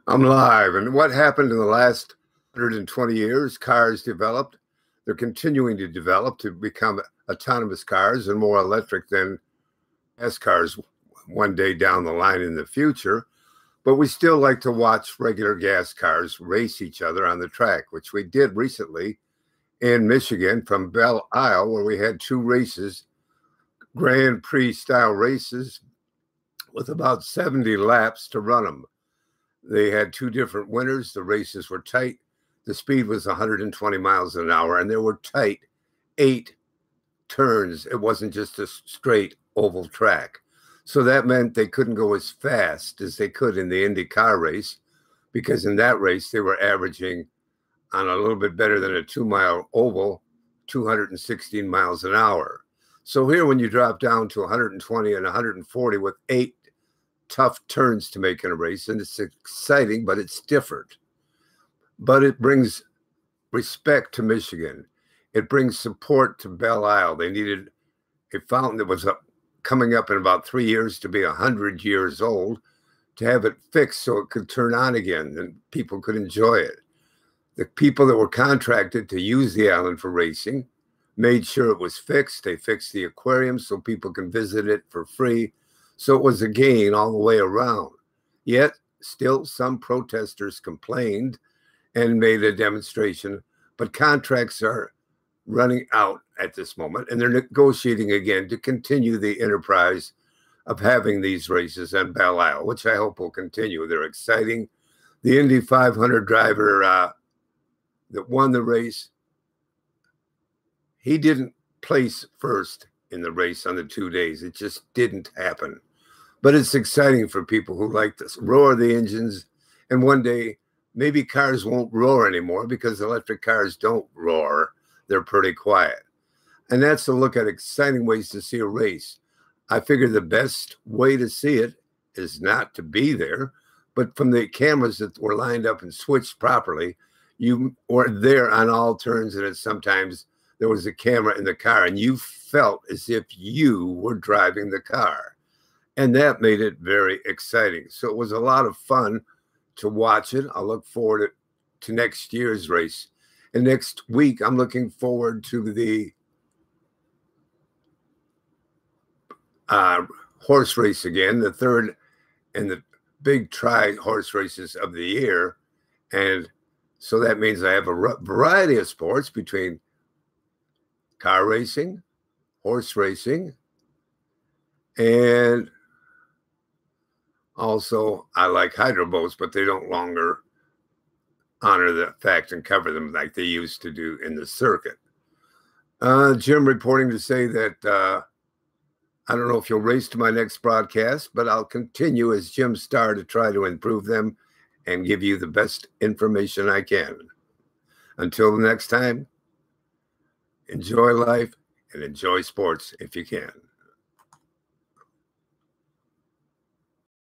I'm live. And what happened in the last 120 years? Cars developed. They're continuing to develop to become autonomous cars and more electric than gas cars one day down the line in the future. But we still like to watch regular gas cars race each other on the track, which we did recently in Michigan from Belle Isle, where we had two races, Grand Prix style races with about 70 laps to run them. They had two different winners. The races were tight. The speed was 120 miles an hour, and there were tight 8 turns. It wasn't just a straight oval track. So that meant they couldn't go as fast as they could in the Indy car race, because in that race, they were averaging on a little bit better than a 2-mile oval, 216 miles an hour. So here, when you drop down to 120 and 140 with 8 tough turns to make in a race, and it's exciting, but it's different. But it brings respect to Michigan. It brings support to Belle Isle. They needed a fountain that was coming up in about 3 years to be 100 years old, to have it fixed so it could turn on again and people could enjoy it. The people that were contracted to use the island for racing made sure it was fixed. They fixed the aquarium so people can visit it for free. So it was a gain all the way around. Yet, still, some protesters complained and made a demonstration. But contracts are running out at this moment, and they're negotiating again to continue the enterprise of having these races in Belle Isle, which I hope will continue. They're exciting. The Indy 500 driver that won the race, he didn't place first in the race on the 2 days. It just didn't happen. But it's exciting for people who like to roar the engines. And one day, maybe cars won't roar anymore, because electric cars don't roar. They're pretty quiet. And that's to look at exciting ways to see a race. I figure the best way to see it is not to be there, but from the cameras that were lined up and switched properly, you were there on all turns, and sometimes there was a camera in the car, and you felt as if you were driving the car. And that made it very exciting. So it was a lot of fun to watch it. I look forward to next year's race. And next week, I'm looking forward to the horse race again, the third and the big horse races of the year. And so that means I have a variety of sports between car racing, horse racing, and also I like hydro boats, but they don't longer honor the fact and cover them like they used to do in the circuit. Jim reporting to say that I don't know if you'll race to my next broadcast, but I'll continue as Jim Starr to try to improve them and give you the best information I can. Until the next time, enjoy life and enjoy sports if you can.